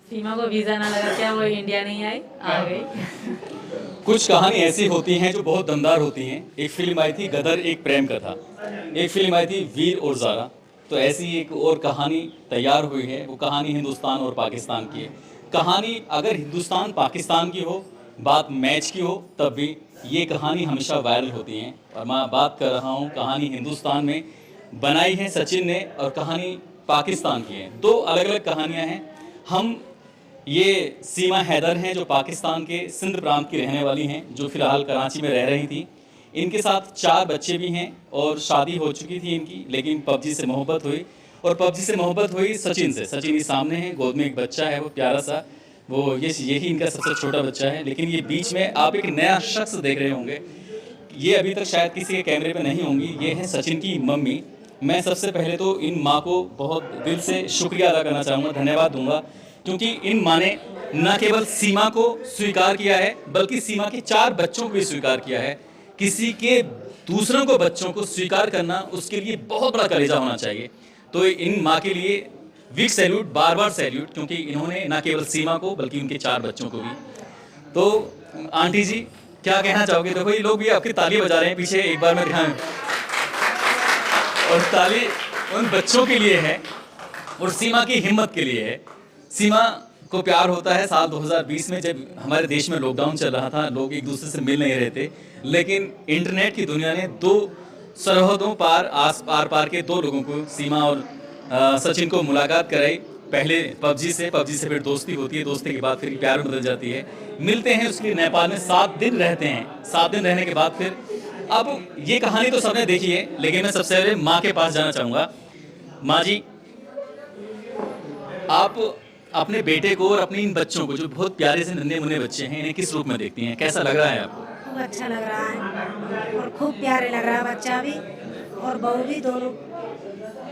सीमा को वीज़ा ना लगा क्या वो इंडिया नहीं आई, आ गई। कुछ कहानी ऐसी होती हैं जो बहुत दमदार होती हैं। एक फिल्म आई थी गदर, एक प्रेम कथा। एक फिल्म आई थी वीर और ज़ारा। तो ऐसी एक और कहानी तैयार हुई है। वो कहानी हिंदुस्तान और पाकिस्तान की है। कहानी अगर हिंदुस्तान पाकिस्तान की हो, बात मैच की हो, तब भी ये कहानी हमेशा वायरल होती हैं। और मैं बात कर रहा हूँ, कहानी हिंदुस्तान में बनाई है सचिन ने और कहानी पाकिस्तान की है। दो अलग अलग कहानियाँ हैं। हम ये सीमा हैदर हैं जो पाकिस्तान के सिंध प्रांत की रहने वाली हैं, जो फिलहाल कराची में रह रही थी। इनके साथ 4 बच्चे भी हैं और शादी हो चुकी थी इनकी, लेकिन पबजी से मोहब्बत हुई। और पबजी से मोहब्बत हुई सचिन से। सचिन ही सामने है, गोद में एक बच्चा है, वो प्यारा सा, वो यही इनका सबसे छोटा बच्चा है। लेकिन ये बीच में आप एक नया शख्स देख रहे होंगे। ये अभी तक शायद किसी के कैमरे पे नहीं होंगी। ये है सचिन की मम्मी। मैं सबसे पहले तो इन माँ को बहुत दिल से शुक्रिया अदा करना चाहूँगा, धन्यवाद दूंगा, क्योंकि इन माँ ने न केवल सीमा को स्वीकार किया है, बल्कि सीमा के 4 बच्चों को भी स्वीकार किया है। किसी के दूसरों को बच्चों को स्वीकार करना, उसके लिए बहुत बड़ा कलेजा होना चाहिए। तो इन माँ के लिए बिग सैल्यूट, बार बार सैल्यूट, क्योंकि इन्होंने न केवल सीमा को बल्कि उनके 4 बच्चों को भी। तो आंटी जी क्या कहना चाहोगे? देखो ये लोग भी आपकी ताली बजा रहे हैं पीछे, एक बार में ध्यान। और ताली उन बच्चों के लिए है और सीमा की हिम्मत के लिए है। सीमा को प्यार होता है साल 2020 में, जब हमारे देश में लॉकडाउन चल रहा था, लोग एक दूसरे से मिल नहीं रहे थे, लेकिन इंटरनेट की दुनिया ने 2 सरहदों पार, आर पार के 2 लोगों को, सीमा और सचिन को मुलाकात कराई। पहले पबजी से फिर दोस्ती होती है, दोस्ती के बाद फिर प्यार में बदल जाती है। मिलते हैं, उसके लिए नेपाल में 7 दिन रहते हैं। 7 दिन रहने के बाद फिर, अब ये कहानी तो सबने देखी है, लेकिन मैं सबसे पहले माँ के पास जाना चाहूँगा। माँ जी, आप अपने बेटे को और अपने इन बच्चों को, जो बहुत प्यारे से नन्हे मुन्ने बच्चे हैं, इन्हें किस रूप में देखती हैं? कैसा लग रहा है आपको? खूब अच्छा लग रहा है और खूब प्यारे लग रहा है बच्चा भी और बहू भी, दोनों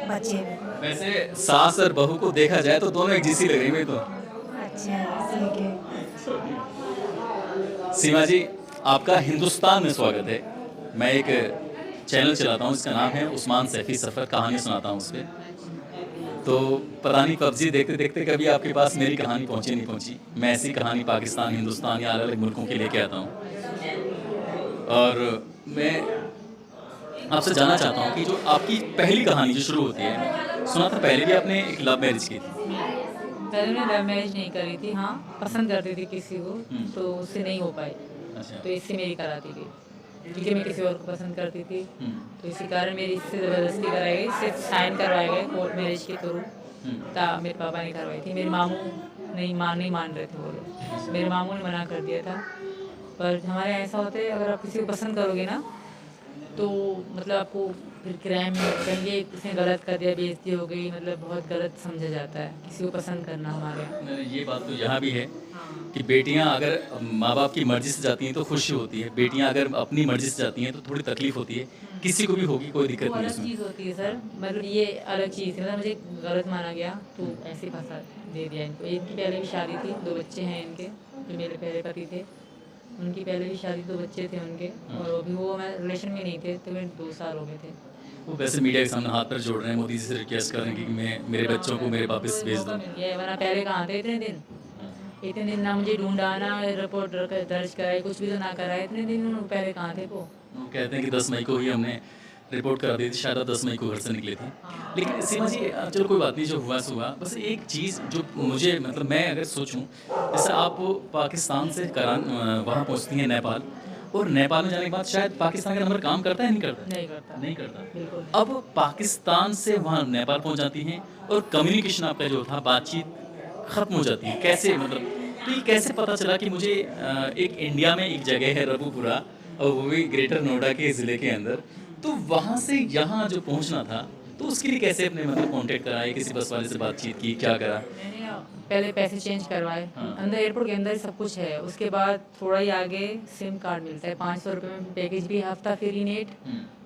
बच्चे भी। वैसे सास और बहू को देखा जाए तो दोनों एक जैसी लग रही है तो। अच्छा, ठीक है। सीमा जी, आपका हिंदुस्तान में स्वागत है। मैं एक चैनल चलाता हूँ, इसका नाम है उस्मान सैफी सफ़र, कहानी सुनाता हूँ उस पर। तो पता नहीं पबजी देखते देखते कभी आपके पास मेरी कहानी पहुँची नहीं पहुँची। मैं ऐसी कहानी पाकिस्तान, हिंदुस्तान या अलग अलग मुल्कों की लेके आता हूँ। और मैं आपसे जानना चाहता हूँ कि जो आपकी पहली कहानी जो शुरू होती है, सुना था पहले भी आपने एक लव मैरिज की थी। पहले मैं लव मैरिज नहीं करी थी, हाँ पसंद करती थी किसी को, तो उससे नहीं हो पाई, अच्छा। तो इससे मेरी कराती थी, क्योंकि मैं किसी और को पसंद करती थी। तो इसी कारण मेरी इससे ज़बरदस्ती कराई गई, सिर्फ साइन करवाए गए कोर्ट मैरिज के थ्रू। मेरे पापा ने करवाई थी, मेरे मामू नहीं मान रहे थे वो लोग, मेरे मामू ने मना कर दिया था। पर हमारे ऐसा होता है, अगर आप किसी को पसंद करोगे ना, तो मतलब आपको फिर क्राइम में कहेंगे इसने गलत कर दिया, बेइज्जती हो गई, मतलब बहुत गलत समझा जाता है किसी को पसंद करना हमारे यहाँ। नहीं, ये बात तो यहाँ भी है कि बेटियाँ अगर माँ बाप की मर्ज़ी से जाती हैं तो खुशी होती है, बेटियाँ अगर अपनी मर्ज़ी से जाती हैं तो थोड़ी तकलीफ होती है। किसी को भी होगी, कोई दिक्कत वो नहीं अलग उसमें। चीज़ होती है सर, मतलब ये अलग चीज़ है, मतलब मुझे गलत माना गया तो ऐसे फंसा दे दिया इनको। इनकी पहले भी शादी थी, 2 बच्चे हैं इनके, जो मेरे पहले पति थे, उनकी पहले भी शादी, 2 बच्चे थे उनके, और अभी वो मैं रिलेशन में नहीं थे, तो मेरे 2 साल हो गए थे। वो वैसे मीडिया के सामने हाथ पर जोड़ रहे हैं, मोदी जी से रिक्वेस्ट कर रहे हैं कि मैं मेरे बच्चों को मेरे वापस भेज दो। मिल गया है, वरना पहले कहाँ थे इतने दिन? इतने दिन ना मुझे ढूंढा, ना रिपोर्ट दर्ज कराई, कुछ भी तो ना कराए, इतने दिन पहले कहाँ थे वो? वो कहते हैं कि 10 मई को ही हमने रिपोर्ट करा दी थी, शायद आप 10 मई को घर से निकले थे। लेकिन सीमा जी, चलो कोई बात नहीं, जो हुआ सो हुआ। बस एक चीज़ जो मुझे, मतलब मैं अगर सोचूं, जैसे आप पाकिस्तान से वहाँ पहुँचती हैं नेपाल, और नेपाल में जाने के बाद शायद पाकिस्तान का नंबर काम करता है, नहीं करता? नहीं करता, नहीं करता। बिल्कुल। अब पाकिस्तान से वहाँ नेपाल पहुँच जाती हैं और कम्युनिकेशन आपका जो था, बातचीत ख़त्म हो जाती है, कैसे, मतलब तो ये कैसे पता चला कि मुझे एक इंडिया में एक जगह है रघुपुरा, और वो भी ग्रेटर नोएडा के ज़िले के अंदर, तो वहाँ से यहाँ जो पहुँचना था, तो उसके लिए कैसे अपने मतलब कांटेक्ट कराए, किसी बस वाले से बातचीत की, क्या करा? मैंने पहले पैसे चेंज करवाए, हाँ। अंदर एयरपोर्ट के अंदर ही सब कुछ है। उसके बाद थोड़ा ही आगे सिम कार्ड मिलता है, 500 रुपये में पैकेज भी, हफ्ता फ्री नेट,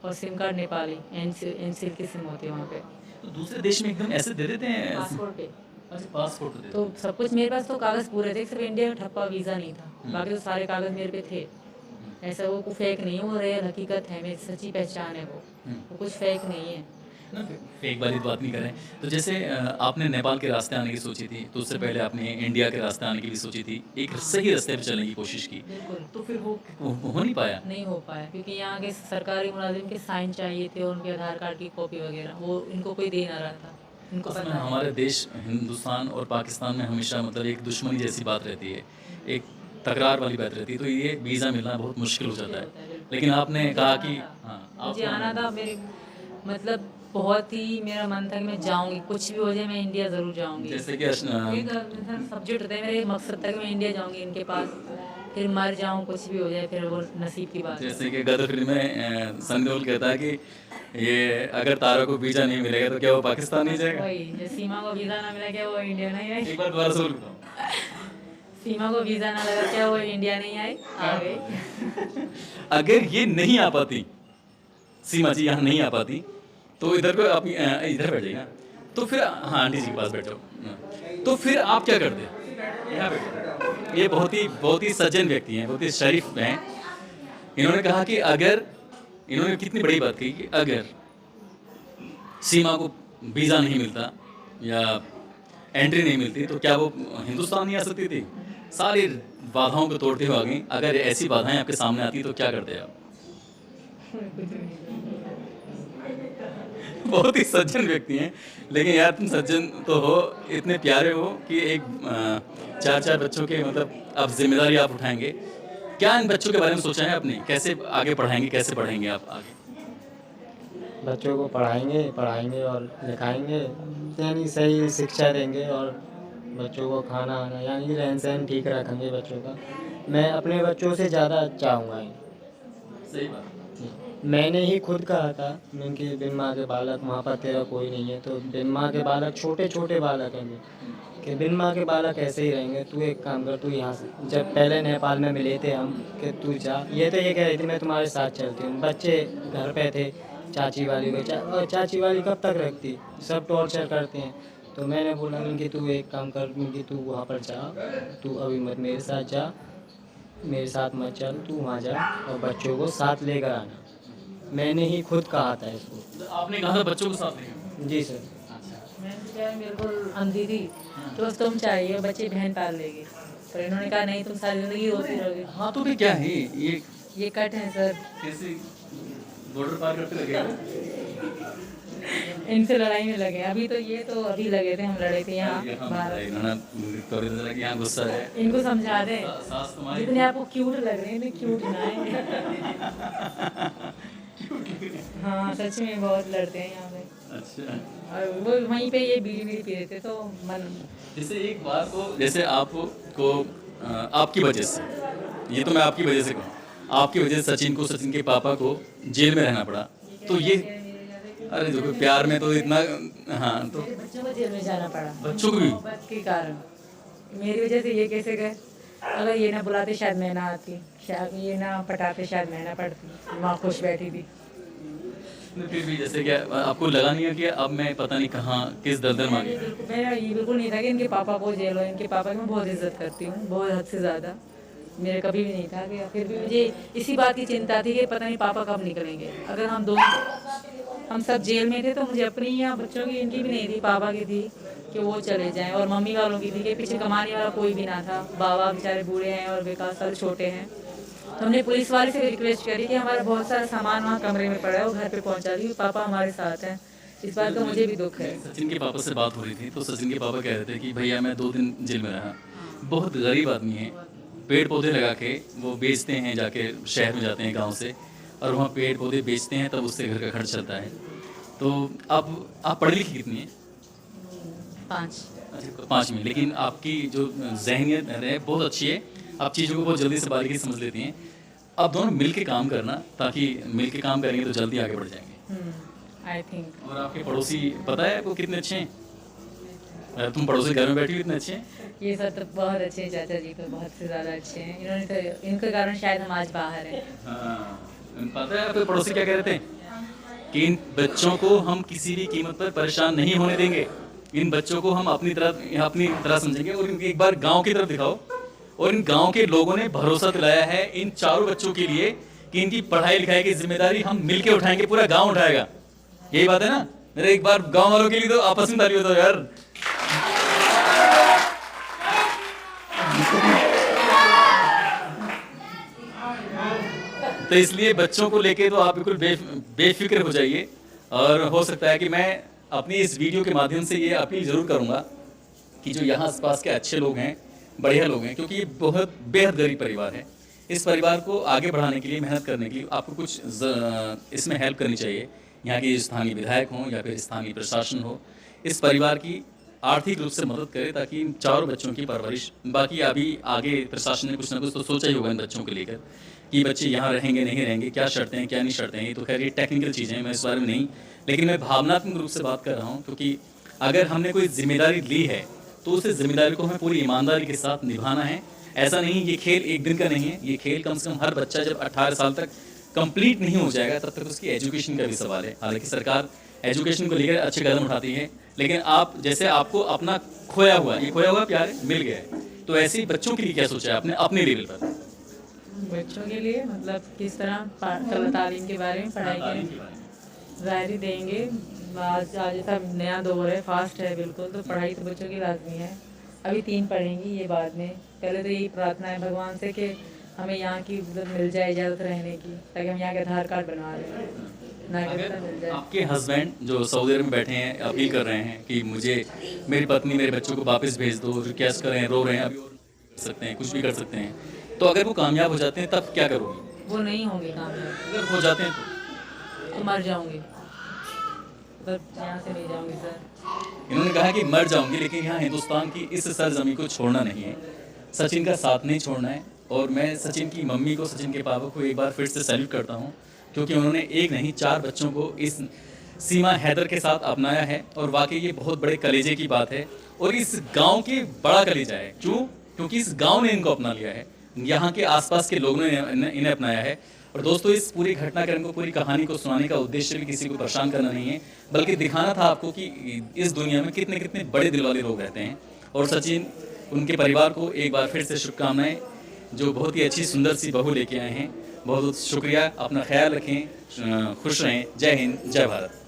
और सिम कार्ड नेपाली एनसील की सिम होती है वहाँ पे, तो दूसरे देश में एकदम ऐसे दे देते हैं? पासपोर्ट पे। अच्छा, पासपोर्ट देते तो सब कुछ मेरे पास, तो कागज़ पूरे थे, सिर्फ इंडिया का ठप्पा वीज़ा नहीं था, बाकी तो सारे कागज़ मेरे पे थे। ऐसा वो फेक नहीं है, वो रियल हकीकत है, मेरी सच्ची पहचान है वो कुछ फेक नहीं है। फेक वाली बात नहीं करें। तो जैसे आपने नेपाल के रास्ते आने की सोची थी, तो उससे पहले आपने इंडिया के रास्ते आने की भी सोची थी, एक सही रास्ते पे चलने की कोशिश की, बिल्कुल तो फिर वो हो नहीं पाया। नहीं हो पाया क्योंकि यहाँ के सरकारी मुलाजिम के साइन चाहिए थे और उनके आधार कार्ड की कॉपी वगैरह, वो इनको कोई दे ना रहा था। इनको असल में पता है। हमारे देश हिंदुस्तान और पाकिस्तान में हमेशा मतलब एक दुश्मनी जैसी बात रहती है, एक तकरार वाली बात रहती है, तो ये वीज़ा मिलना बहुत मुश्किल हो जाता है। लेकिन आपने कहा कि हाँ मुझे आना था, मेरे मतलब बहुत ही मेरा मन था कि मैं जाऊंगी, कुछ भी हो जाए मैं इंडिया ज़रूर जाऊंगी। जैसे कि एक सब्जेक्ट होता है मेरे मकसद था कि मैं इंडिया जाऊंगी इनके पास, फिर मर जाऊं, कुछ भी हो जाए फिर वो नसीब की बात है। जैसे कि गदर फिल्म में सनी देओल कहता है कि ये अगर तारा को वीज़ा नहीं मिलेगा तो क्या वो पाकिस्तान नहीं जाएगा। वही जो सीमा को वीज़ा ना मिला क्या वो इंडिया नहीं आई? एक बार दोबारा से बोलता हूँ। सीमा को वीज़ा ना लगा क्या वो इंडिया नहीं आई? आ गई। अगर ये नहीं आ पाती, सीमा जी यहाँ नहीं आ पाती, तो इधर को आप इधर बैठ जाइए ना, तो फिर हाँ आंटी जी के पास बैठो, तो फिर आप क्या करते? यहाँ बैठो। ये बहुत ही सज्जन व्यक्ति हैं, बहुत ही शरीफ हैं। इन्होंने कहा कि अगर, इन्होंने कितनी बड़ी बात कही कि अगर सीमा को वीज़ा नहीं मिलता या एंट्री नहीं मिलती तो क्या वो हिंदुस्तान नहीं आ सकती थी? सारी बाधाओं को तोड़ते हुए आ गई। अगर ऐसी बाधाएं आपके सामने आती तो क्या करते आप? बहुत ही सज्जन व्यक्ति हैं, लेकिन यार तुम सज्जन तो हो, इतने प्यारे हो कि एक 4 बच्चों के मतलब अब जिम्मेदारी आप उठाएंगे। क्या इन बच्चों के बारे में सोचा है आपने? कैसे आगे पढ़ाएंगे, कैसे पढ़ेंगे आप आगे? बच्चों को पढ़ाएंगे और लिखाएंगे, यानी सही शिक्षा देंगे और बच्चों को खाना आना यानी रहन सहन ठीक रखेंगे बच्चों का। मैं अपने बच्चों से ज़्यादा चाहूँगा। सही बात। मैंने ही खुद कहा था उनके बिन माँ के बालक वहाँ पर तेरा कोई नहीं है, तो बिन माँ के बालक छोटे छोटे बालक हैं कि बिन माँ के बालक ऐसे ही रहेंगे। तू एक काम कर, तू यहाँ से, जब पहले नेपाल में मिले थे हम कि तू जा, ये तो ये कह रही थी मैं तुम्हारे साथ चलती हूँ। बच्चे घर पे थे, चाची वाली को और चाची वाली कब तक रखती, सब टॉर्चर करते हैं। तो मैंने बोला कि तू एक काम कर, कि तू वहाँ पर जा, तू अभी मत मेरे साथ जा, मेरे साथ मत चल, तू वहाँ जा और बच्चों को साथ लेकर आना। मैंने ही खुद कहा था इसको। आपने कहा था बच्चों को साथ लेंगे? जी सर। मैंने क्या है, मेरे को अंधी थी तो तुम चाहिए बच्चे बहन पाल लेगी, पर इन्होंने कहा नहीं तुम सारी जिंदगी रोती रहोगे। हाँ तो भी क्या है ये कट है सर, कैसे बॉर्डर पार करते लगे? इनसे लड़ाई में लगे। अभी तो ये तो अभी लगे थे, हम लड़े थे यहाँ भारत। यहाँ गुस्सा है। इनको समझा दे, सास तुम्हारी जितने आपको क्यूट लग रहे हैं इतने क्यूट ना है। हाँ सच में बहुत लड़ते हैं यहाँ पे। अच्छा, और वो वहीं पे ये बीड़ी बीड़ी पी रहे थे तो मन। जैसे एक बात को, जैसे आपको आपकी वजह से, ये तो मैं आपकी वजह से कहूँ, आपकी वजह से सचिन के पापा को जेल में रहना पड़ा, तो ये अरे देखो प्यार में तो इतना, हाँ तो मेरे बच्चों को जेल में जाना पड़ा, बच्चों को भी मोहब्बत के कारण। मेरी वजह से ये कैसे गए? अगर ये ना बुलाते शायद मैं ना आती, शायद ये ना पटाते शायद मैं ना पढ़ती, माँ खुश बैठी थी। फिर भी जैसे क्या आपको लगा नहीं है कि अब मैं पता नहीं कहाँ किस दलदल में आ गया? मेरा ये बिल्कुल नहीं था कि इनके पापा को जेल हो। इनके पापा की मैं बहुत इज्जत करती हूँ, बहुत हद से ज़्यादा। मेरे कभी भी नहीं था कि, फिर भी मुझे इसी बात की चिंता थी कि पता नहीं पापा कब निकलेंगे। अगर हम सब जेल में थे तो मुझे अपनी या बच्चों की, इनकी भी नहीं थी, पापा की थी कि वो चले जाएं, और मम्मी वालों की थी कि पीछे कमाने वाला कोई भी ना था। बाबा बेचारे बूढ़े हैं और विकास साल छोटे हैं। तो हमने पुलिस वाले से भी रिक्वेस्ट करी कि हमारा बहुत सारा सामान वहाँ कमरे में पड़ा है, वो घर पे पहुँचा दी, पापा हमारे साथ हैं। इस बात का मुझे भी दुख है। सचिन के पापा से बात हो रही थी तो सचिन के पापा कह रहे थे कि भैया मैं 2 दिन जेल में रहा, बहुत गरीब आदमी है, पेड़ पौधे लगा के वो बेचते हैं, जाके शहर में जाते हैं गांव से और वहाँ पेड़ पौधे बेचते हैं, तब उससे घर का खर्च चलता है। तो अब आप पढ़ी लिखी कितनी है? 5। अच्छा 5 में, लेकिन आपकी जो जहनियत है बहुत अच्छी है, आप चीज़ों को बहुत जल्दी से बारीकी समझ लेती हैं। आप दोनों मिल के काम करना, ताकि मिल के काम करेंगे तो जल्दी आगे बढ़ जाएंगे। I think. और आपके पड़ोसी पता है आपको कितने अच्छे हैं? तुम पड़ोसी घर में बैठी हुई इतने अच्छे हैं? ये सब तो बहुत अच्छे हैं, चाचा जी तो बहुत से ज़्यादा अच्छे हैं। इन्होंने तो, इनके कारण शायद हम आज बाहर हैं। हाँ, पता है आपके पड़ोसी क्या कह रहे थे कि इन बच्चों को हम किसी भी कीमत पर परेशान नहीं होने देंगे, इन बच्चों को हम अपनी तरह समझेंगे। और इनकी एक बार गांव की तरफ दिखाओ, और इन गांव के लोगों ने भरोसा दिलाया है इन चारों बच्चों के लिए कि इनकी पढ़ाई लिखाई की जिम्मेदारी हम मिलके उठाएंगे, पूरा गांव उठाएगा। यही बात है ना? मेरे एक बार गांव वालों के लिए तो आपस में ताली बताओ यार। तो इसलिए बच्चों को लेके तो आप बिल्कुल बेफिक्र हो जाइए। और हो सकता है कि मैं अपनी इस वीडियो के माध्यम से ये अपील ज़रूर करूँगा कि जो यहाँ आसपास के अच्छे लोग हैं, बढ़िया लोग हैं, क्योंकि ये बहुत बेहद गरीब परिवार है, इस परिवार को आगे बढ़ाने के लिए, मेहनत करने के लिए आपको कुछ इसमें हेल्प करनी चाहिए। यहाँ के स्थानीय विधायक हों या फिर स्थानीय प्रशासन हो, इस परिवार की आर्थिक रूप से मदद करे ताकि इन चारों बच्चों की परवरिश, बाकी अभी आगे प्रशासन ने कुछ ना कुछ तो सोचा ही होगा इन बच्चों को लेकर कि बच्चे यहाँ रहेंगे नहीं रहेंगे, क्या शर्तें हैं क्या नहीं शर्तें हैं, तो खैर ये टेक्निकल चीज़ें हैं, मैं इस बारे में नहीं, लेकिन मैं भावनात्मक रूप से बात कर रहा हूँ। क्योंकि अगर हमने कोई जिम्मेदारी ली है तो उस जिम्मेदारी को हमें पूरी ईमानदारी के साथ निभाना है। ऐसा नहीं, ये खेल एक दिन का नहीं है, ये खेल कम से कम हर बच्चा जब 18 साल तक कंप्लीट नहीं हो जाएगा तब तक उसकी एजुकेशन का भी सवाल है। हालांकि सरकार एजुकेशन को लेकर अच्छे कदम उठाती है, लेकिन आप जैसे आपको अपना खोया हुआ प्यार मिल गया है, तो ऐसे ही बच्चों के लिए क्या सोचा है आपने अपने लेवल पर? बच्चों के लिए मतलब किस तरह तालीम के बारे में, पढ़ाई के जारी देंगे। आज सब नया दौर है, फास्ट है बिल्कुल, तो पढ़ाई तो बच्चों की लाजमी है। अभी 3 पढ़ेंगी, ये बाद में। पहले तो यही प्रार्थना है भगवान से कि हमें यहाँ की मिल जाए इजाज़त रहने की, ताकि हम यहाँ के आधार कार्ड बनवा लें, नागरिकता मिल जाए। आपके हस्बैंड जो सऊदी अरब में बैठे हैं अपील कर रहे हैं कि मुझे मेरी पत्नी मेरे बच्चों को वापस भेज दो, रिक्वेस्ट कर रहे हैं, रो रहे हैं, अभी और कर सकते हैं, कुछ भी कर सकते हैं, तो अगर वो कामयाब हो जाते हैं तब क्या करोगे? वो नहीं होंगे कामयाब। अगर हो जाते हैं तो मर जाऊंगी, बस यहाँ से नहीं जाऊंगी सर। इन्होंने कहा कि मर जाऊंगी, लेकिन यहाँ हिंदुस्तान की इस सरजमी को छोड़ना नहीं है, सचिन का साथ नहीं छोड़ना है। और मैं सचिन की मम्मी को, सचिन के पापा को एक बार फिर से सैल्यूट करता हूँ, क्योंकि उन्होंने एक नहीं 4 बच्चों को इस सीमा हैदर के साथ अपनाया है। और वाकई ये बहुत बड़े कलेजे की बात है, और इस गांव के बड़ा कलेजा है। क्यों? क्योंकि इस गांव ने इनको अपना लिया है, यहाँ के आसपास के लोगों ने इन्हें अपनाया है। और दोस्तों, इस पूरी घटनाक्रम को, पूरी कहानी को सुनाने का उद्देश्य भी किसी को परेशान करना नहीं है, बल्कि दिखाना था आपको कि इस दुनिया में कितने कितने बड़े दिल वाले लोग रहते हैं। और सचिन, उनके परिवार को एक बार फिर से शुभकामनाएं, जो बहुत ही अच्छी सुंदर सी बहू लेके आए हैं। बहुत बहुत शुक्रिया, अपना ख्याल रखें, खुश रहें। जय हिंद, जय भारत।